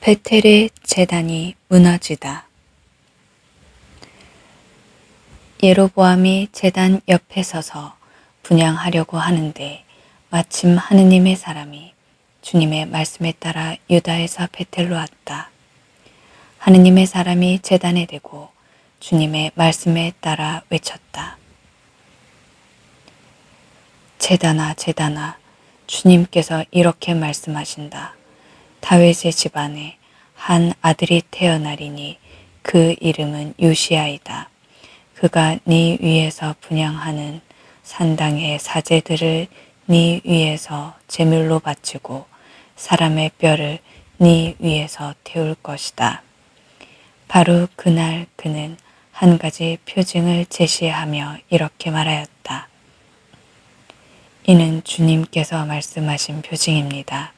베텔의 제단이 무너지다. 예로보암이 제단 옆에 서서 분향하려고 하는데 마침 하느님의 사람이 주님의 말씀에 따라 유다에서 베텔로 왔다. 하느님의 사람이 제단에 대고 주님의 말씀에 따라 외쳤다. 제단아, 제단아, 주님께서 이렇게 말씀하신다. 다윗의 집안에 한 아들이 태어나리니 그 이름은 요시야이다. 그가 네 위에서 분향하는 산당의 사제들을 네 위에서 제물로 바치고 사람의 뼈를 네 위에서 태울 것이다. 바로 그날 그는 한 가지 표징을 제시하며 이렇게 말하였다. 이는 주님께서 말씀하신 표징입니다.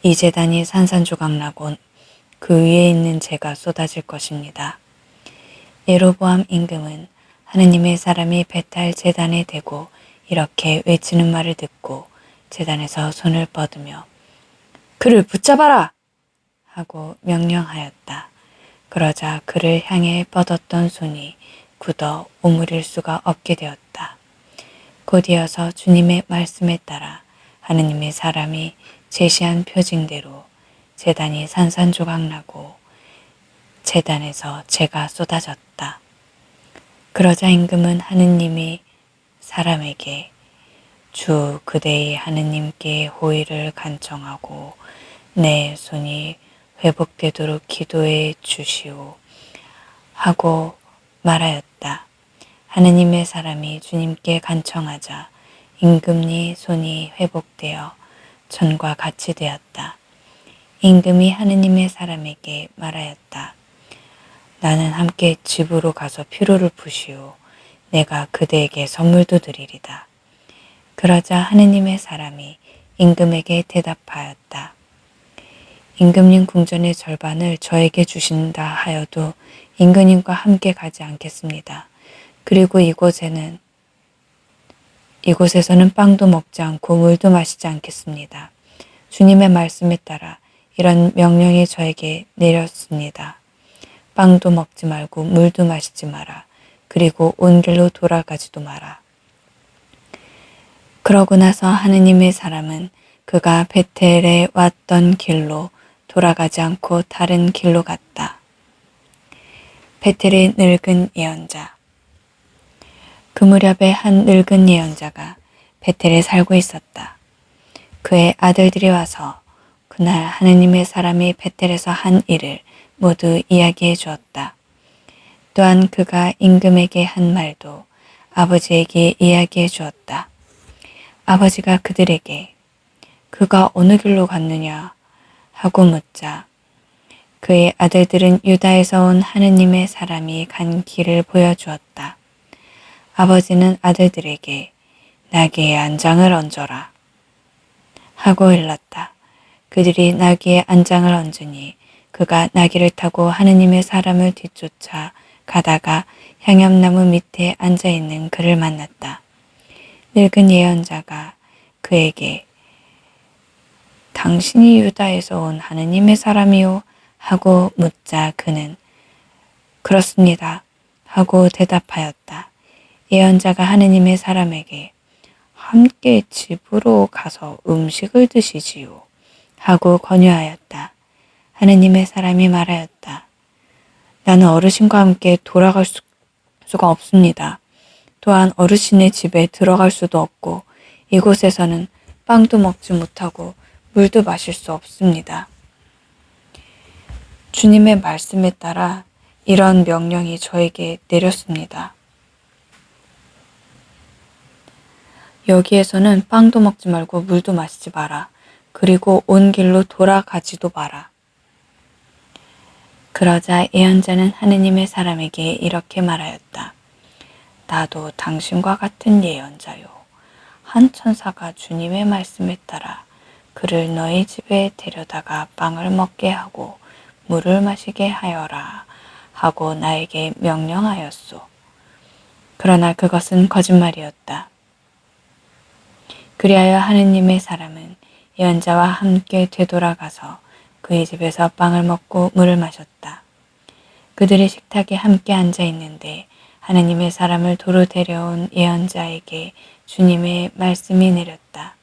이 제단이 산산조각나고 그 위에 있는 재가 쏟아질 것입니다. 예로보암 임금은 하느님의 사람이 베탈 제단에 대고 이렇게 외치는 말을 듣고 제단에서 손을 뻗으며 그를 붙잡아라! 하고 명령하였다. 그러자 그를 향해 뻗었던 손이 굳어 오므릴 수가 없게 되었다. 곧이어서 주님의 말씀에 따라 하느님의 사람이 제시한 표징대로 제단이 산산조각나고 제단에서 재가 쏟아졌다. 그러자 임금은 하느님이 사람에게 주 그대의 하느님께 호의를 간청하고 내 손이 회복되도록 기도해 주시오 하고 말하였다. 하느님의 사람이 주님께 간청하자 임금니 손이 회복되어 전과 같이 되었다. 임금이 하느님의 사람에게 말하였다. 나는 함께 집으로 가서 피로를 푸시오. 내가 그대에게 선물도 드리리다. 그러자 하느님의 사람이 임금에게 대답하였다. 임금님 궁전의 절반을 저에게 주신다 하여도 임금님과 함께 가지 않겠습니다. 그리고 이곳에서는 빵도 먹지 않고 물도 마시지 않겠습니다. 주님의 말씀에 따라 이런 명령이 저에게 내렸습니다. 빵도 먹지 말고 물도 마시지 마라. 그리고 온 길로 돌아가지도 마라. 그러고 나서 하느님의 사람은 그가 베텔에 왔던 길로 돌아가지 않고 다른 길로 갔다. 베텔의 늙은 예언자. 그 무렵에 한 늙은 예언자가 베텔에 살고 있었다. 그의 아들들이 와서 그날 하느님의 사람이 베텔에서 한 일을 모두 이야기해 주었다. 또한 그가 임금에게 한 말도 아버지에게 이야기해 주었다. 아버지가 그들에게 그가 어느 길로 갔느냐 하고 묻자 그의 아들들은 유다에서 온 하느님의 사람이 간 길을 보여주었다. 아버지는 아들들에게 나귀의 안장을 얹어라 하고 일렀다. 그들이 나귀의 안장을 얹으니 그가 나귀를 타고 하느님의 사람을 뒤쫓아 가다가 향염나무 밑에 앉아있는 그를 만났다. 늙은 예언자가 그에게 당신이 유다에서 온 하느님의 사람이요? 하고 묻자 그는 그렇습니다. 하고 대답하였다. 예언자가 하느님의 사람에게 함께 집으로 가서 음식을 드시지요. 하고 권유하였다. 하느님의 사람이 말하였다. 나는 어르신과 함께 돌아갈 수가 없습니다. 또한 어르신의 집에 들어갈 수도 없고 이곳에서는 빵도 먹지 못하고 물도 마실 수 없습니다. 주님의 말씀에 따라 이런 명령이 저에게 내렸습니다. 여기에서는 빵도 먹지 말고 물도 마시지 마라. 그리고 온 길로 돌아가지도 마라. 그러자 예언자는 하느님의 사람에게 이렇게 말하였다. 나도 당신과 같은 예언자요. 한 천사가 주님의 말씀에 따라 그를 너희 집에 데려다가 빵을 먹게 하고 물을 마시게 하여라 하고 나에게 명령하였소. 그러나 그것은 거짓말이었다. 그리하여 하느님의 사람은 예언자와 함께 되돌아가서 그의 집에서 빵을 먹고 물을 마셨다. 그들이 식탁에 함께 앉아 있는데 하느님의 사람을 도로 데려온 예언자에게 주님의 말씀이 내렸다.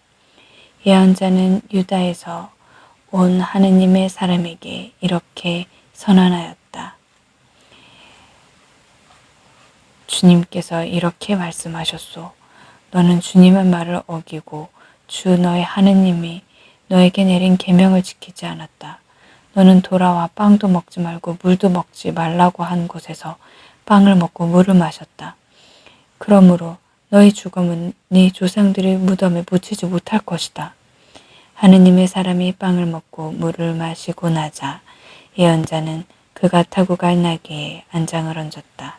예언자는 유다에서 온 하느님의 사람에게 이렇게 선언하였다. 주님께서 이렇게 말씀하셨소. 너는 주님의 말을 어기고 주 너의 하느님이 너에게 내린 계명을 지키지 않았다. 너는 돌아와 빵도 먹지 말고 물도 먹지 말라고 한 곳에서 빵을 먹고 물을 마셨다. 그러므로 너희 죽음은 네 조상들의 무덤에 묻히지 못할 것이다. 하느님의 사람이 빵을 먹고 물을 마시고 나자 예언자는 그가 타고 갈 나귀에 안장을 얹었다.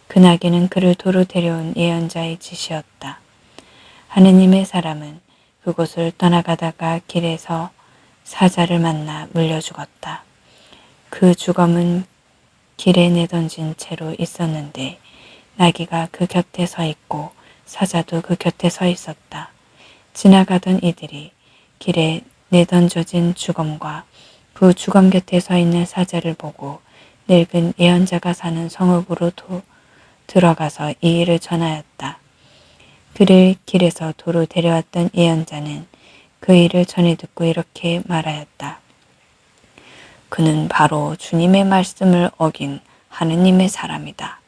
그 나귀는 그를 도로 데려온 예언자의 짓이었다. 하느님의 사람은 그곳을 떠나가다가 길에서 사자를 만나 물려 죽었다. 그 죽음은 길에 내던진 채로 있었는데 나귀가 그 곁에 서 있고 사자도 그 곁에 서 있었다. 지나가던 이들이 길에 내던져진 죽음과 그 죽음 곁에 서 있는 사자를 보고 늙은 예언자가 사는 성읍으로 들어가서 이 일을 전하였다. 그를 길에서 도로 데려왔던 예언자는 그 일을 전해 듣고 이렇게 말하였다. 그는 바로 주님의 말씀을 어긴 하느님의 사람이다.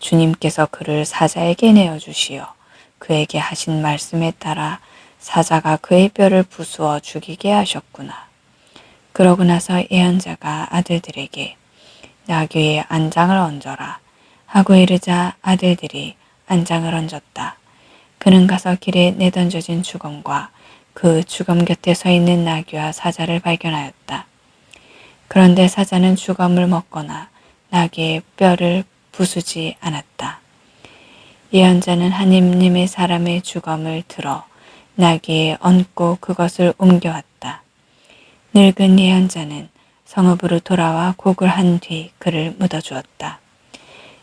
주님께서 그를 사자에게 내어주시어 그에게 하신 말씀에 따라 사자가 그의 뼈를 부수어 죽이게 하셨구나. 그러고 나서 예언자가 아들들에게 나귀에 안장을 얹어라 하고 이르자 아들들이 안장을 얹었다. 그는 가서 길에 내던져진 죽음과 그 죽음 곁에 서 있는 나귀와 사자를 발견하였다. 그런데 사자는 죽음을 먹거나 나귀의 뼈를 부수지 않았다. 예언자는 하느님의 사람의 죽음을 들어 나귀에 얹고 그것을 옮겨왔다. 늙은 예언자는 성읍으로 돌아와 곡을 한 뒤 그를 묻어주었다.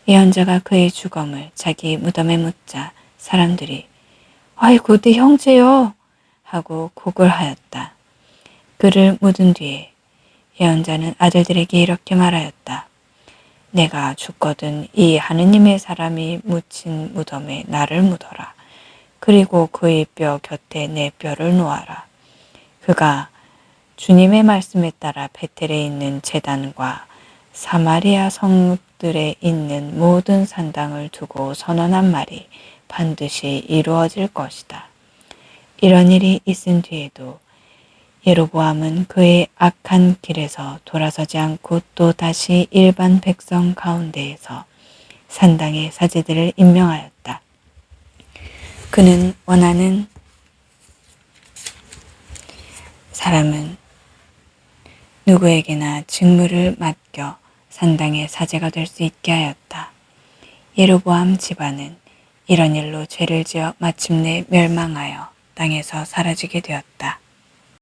예언자가 그의 죽음을 자기 무덤에 묻자 사람들이 아이고 내 형제여 하고 곡을 하였다. 그를 묻은 뒤에 예언자는 아들들에게 이렇게 말하였다. 내가 죽거든 이 하느님의 사람이 묻힌 무덤에 나를 묻어라. 그리고 그의 뼈 곁에 내 뼈를 놓아라. 그가 주님의 말씀에 따라 베텔에 있는 제단과 사마리아 성읍들에 있는 모든 산당을 두고 선언한 말이 반드시 이루어질 것이다. 이런 일이 있은 뒤에도 예로보암은 그의 악한 길에서 돌아서지 않고 또 다시 일반 백성 가운데에서 산당의 사제들을 임명하였다. 그는 원하는 사람은 누구에게나 직무를 맡겨 산당의 사제가 될 수 있게 하였다. 예로보암 집안은 이런 일로 죄를 지어 마침내 멸망하여 땅에서 사라지게 되었다.